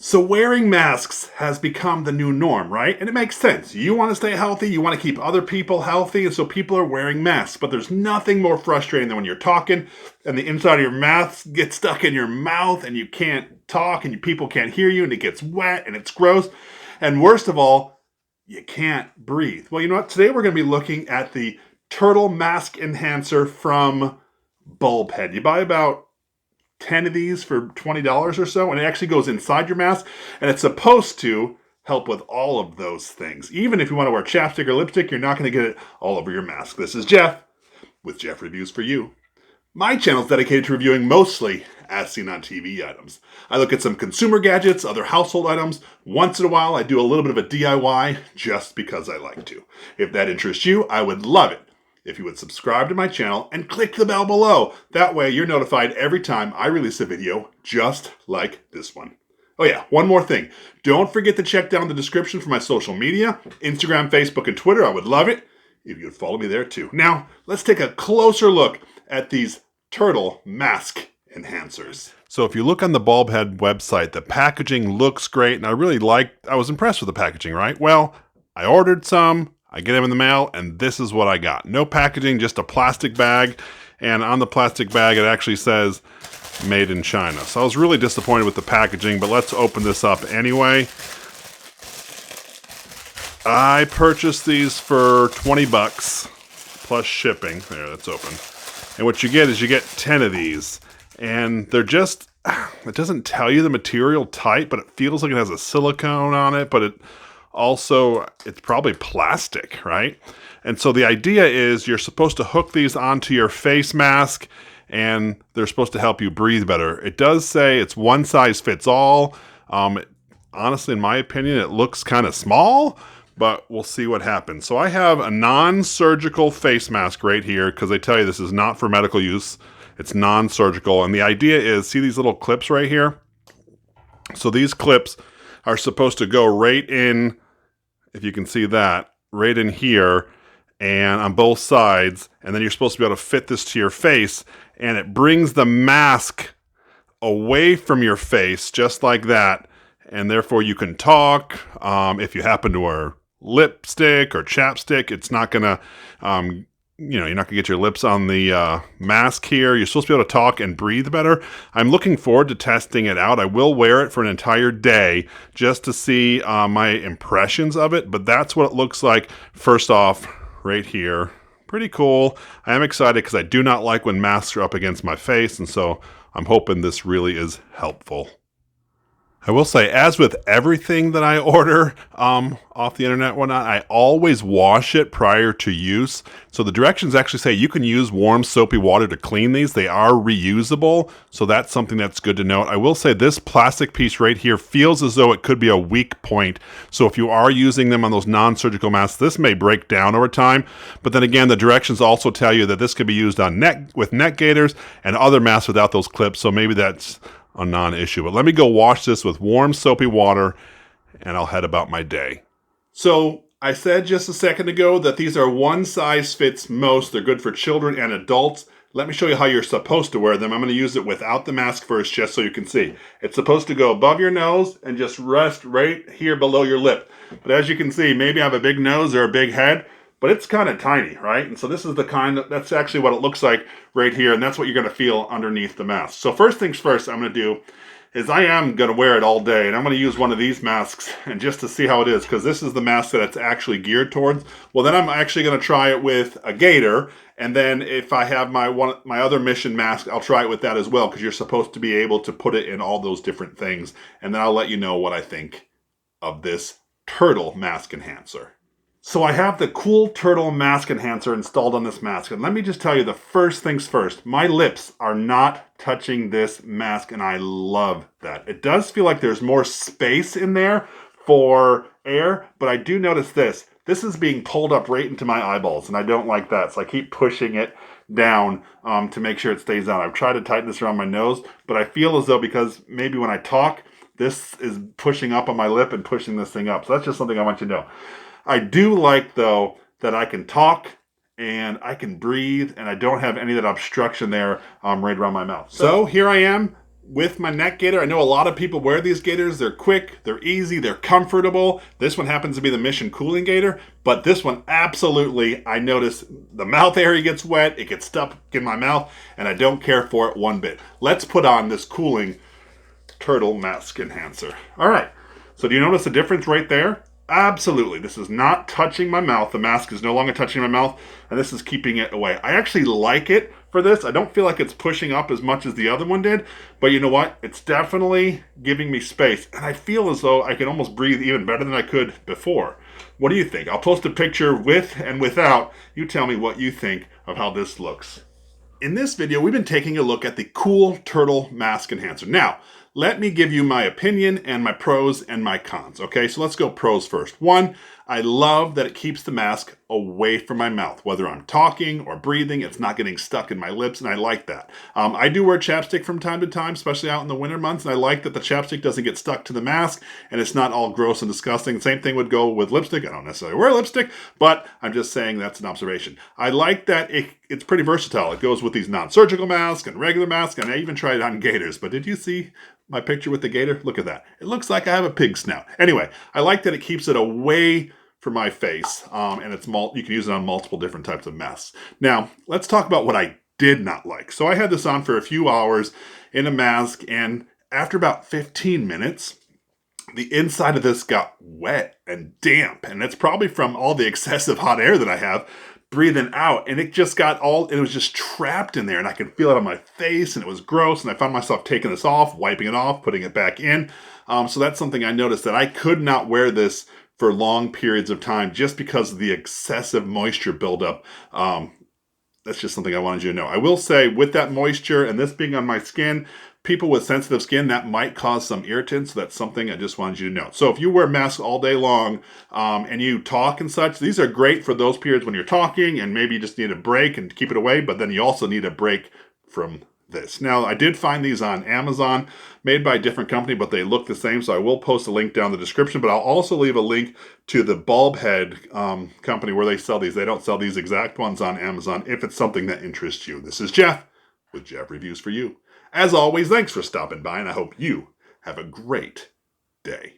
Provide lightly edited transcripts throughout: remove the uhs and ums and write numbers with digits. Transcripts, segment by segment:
So wearing masks has become the new norm, right? And it makes sense. You want to stay healthy, you want to keep other people healthy, and so people are wearing masks. But there's nothing more frustrating than when you're talking and the inside of your mask gets stuck in your mouth and you can't talk and people can't hear you and it gets wet and it's gross. And worst of all, you can't breathe. Well, you know what? Today we're going to be looking at the Turtle Mask Enhancer from Bulbhead. You buy about 10 of these for $20 or so, and it actually goes inside your mask, and it's supposed to help with all of those things. Even if you want to wear chapstick or lipstick, you're not going to get it all over your mask. This is Jeff with Jeff Reviews for You. My channel is dedicated to reviewing mostly as seen on TV items. I look at some consumer gadgets, other household items. Once in a while, I do a little bit of a DIY just because I like to. If that interests you, I would love it if you would subscribe to my channel and click the bell below. That way you're notified every time I release a video just like this one. Oh yeah, one more thing. Don't forget to check down the description for my social media, Instagram, Facebook, and Twitter. I would love it if you'd follow me there too. Now, let's take a closer look at these turtle mask enhancers. So if you look on the Bulbhead website, the packaging looks great, and I was impressed with the packaging, right? Well, I ordered some, I get them in the mail, and this is what I got. No packaging, just a plastic bag, and on the plastic bag it actually says made in China. So I was really disappointed with the packaging, but let's open this up anyway. I purchased these for 20 bucks plus shipping. There, that's open. And what you get is you get 10 of these, and they're just, it doesn't tell you the material type, but it feels like it has a silicone on it, but it's probably plastic, right? And so the idea is you're supposed to hook these onto your face mask and they're supposed to help you breathe better. It does say it's one size fits all. Honestly, in my opinion, it looks kind of small, but we'll see what happens. So I have a non-surgical face mask right here because they tell you this is not for medical use. It's non-surgical. And the idea is, see these little clips right here? So these clips are supposed to go right in, if you can see that, right in here and on both sides, and then you're supposed to be able to fit this to your face, and it brings the mask away from your face just like that, and therefore you can talk. If you happen to wear lipstick or chapstick, it's not gonna you're not gonna get your lips on the mask here. You're supposed to be able to talk and breathe better. I'm looking forward to testing it out. I will wear it for an entire day just to see my impressions of it, but that's what it looks like first off right here. Pretty cool. I am excited because I do not like when masks are up against my face, and so I'm hoping this really is helpful. I will say, as with everything that I order off the internet and whatnot, I always wash it prior to use. So the directions actually say you can use warm soapy water to clean these. They are reusable, so that's something that's good to note. I will say this plastic piece right here feels as though it could be a weak point. So if you are using them on those non-surgical masks, this may break down over time. But then again, the directions also tell you that this can be used on with neck gaiters and other masks without those clips. So maybe that's a non-issue. But let me go wash this with warm soapy water and I'll head about my day. So I said just a second ago that these are one size fits most. They're good for children and adults. Let me show you how you're supposed to wear them. I'm going to use it without the mask first just so you can see. It's supposed to go above your nose and just rest right here below your lip. But as you can see, maybe I have a big nose or a big head, but it's kind of tiny, right? And so this is that's actually what it looks like right here, and that's what you're going to feel underneath the mask. So first things first I'm going to do is I am going to wear it all day, and I'm going to use one of these masks and just to see how it is, because this is the mask that it's actually geared towards. Well, then I'm actually going to try it with a gaiter, and then if I have my other mission mask, I'll try it with that as well, because you're supposed to be able to put it in all those different things, and then I'll let you know what I think of this turtle mask enhancer. So I have the cool turtle mask enhancer installed on this mask. And let me just tell you the first things first. My lips are not touching this mask, and I love that. It does feel like there's more space in there for air, but I do notice this. This is being pulled up right into my eyeballs, and I don't like that. So I keep pushing it down to make sure it stays on. I've tried to tighten this around my nose, but I feel as though because maybe when I talk, this is pushing up on my lip and pushing this thing up. So that's just something I want you to know. I do like, though, that I can talk and I can breathe and I don't have any of that obstruction there right around my mouth. So here I am with my neck gaiter. I know a lot of people wear these gaiters. They're quick, they're easy, they're comfortable. This one happens to be the Mission Cooling Gaiter, but this one absolutely, I notice the mouth area gets wet, it gets stuck in my mouth, and I don't care for it one bit. Let's put on this cooling turtle mask enhancer. All right, so do you notice the difference right there? Absolutely. This is not touching my mouth. The mask is no longer touching my mouth, and this is keeping it away. I actually like it for this. I don't feel like it's pushing up as much as the other one did, but you know what? It's definitely giving me space, and I feel as though I can almost breathe even better than I could before. What do you think? I'll post a picture with and without. You tell me what you think of how this looks. In this video, we've been taking a look at the Cool Turtle Mask Enhancer. Now, let me give you my opinion and my pros and my cons. Okay, so let's go pros first. One, I love that it keeps the mask away from my mouth. Whether I'm talking or breathing, it's not getting stuck in my lips, and I like that. I do wear chapstick from time to time, especially out in the winter months, and I like that the chapstick doesn't get stuck to the mask, and it's not all gross and disgusting. Same thing would go with lipstick. I don't necessarily wear lipstick, but I'm just saying that's an observation. I like that it's pretty versatile. It goes with these non-surgical masks and regular masks, and I even tried it on gaiters. But did you see my picture with the gaiter? Look at that. It looks like I have a pig snout. Anyway, I like that it keeps it away from my face, and you can use it on multiple different types of masks. Now, let's talk about what I did not like. So I had this on for a few hours in a mask, and after about 15 minutes, the inside of this got wet and damp, and it's probably from all the excessive hot air that I have breathing out, and it was just trapped in there, and I could feel it on my face, and it was gross, and I found myself taking this off, wiping it off, putting it back in. So that's something I noticed, that I could not wear this for long periods of time just because of the excessive moisture buildup. That's just something I wanted you to know. I will say, with that moisture and this being on my skin, people with sensitive skin, that might cause some irritants. So that's something I just wanted you to know. So if you wear masks all day long and you talk and such, these are great for those periods when you're talking and maybe you just need a break and keep it away, but then you also need a break from this. Now, I did find these on Amazon, made by a different company, but they look the same, so I will post a link down in the description, but I'll also leave a link to the Bulbhead company where they sell these. They don't sell these exact ones on Amazon if it's something that interests you. This is Jeff with Jeff Reviews for You. As always, thanks for stopping by, and I hope you have a great day.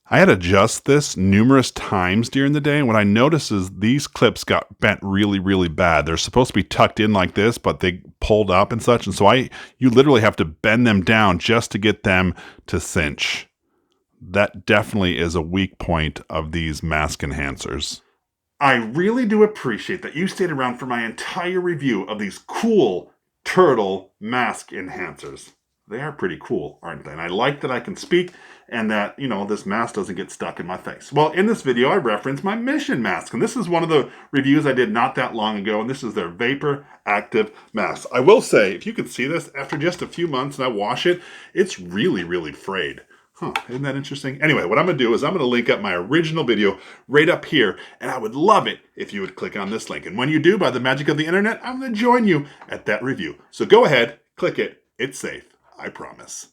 I had to adjust this numerous times during the day, and what I noticed is these clips got bent really, really bad. They're supposed to be tucked in like this, but they pulled up and such, and so you literally have to bend them down just to get them to cinch. That definitely is a weak point of these mask enhancers. I really do appreciate that you stayed around for my entire review of these cool turtle mask enhancers. They are pretty cool, aren't they? And I like that I can speak and that, this mask doesn't get stuck in my face. Well, in this video, I referenced my Mission mask, and this is one of the reviews I did not that long ago, and this is their Vapor Active Mask. I will say, if you could see this, after just a few months and I wash it, it's really, really frayed. Isn't that interesting? Anyway, what I'm going to do is I'm going to link up my original video right up here, and I would love it if you would click on this link. And when you do, by the magic of the internet, I'm going to join you at that review. So go ahead, click it. It's safe. I promise.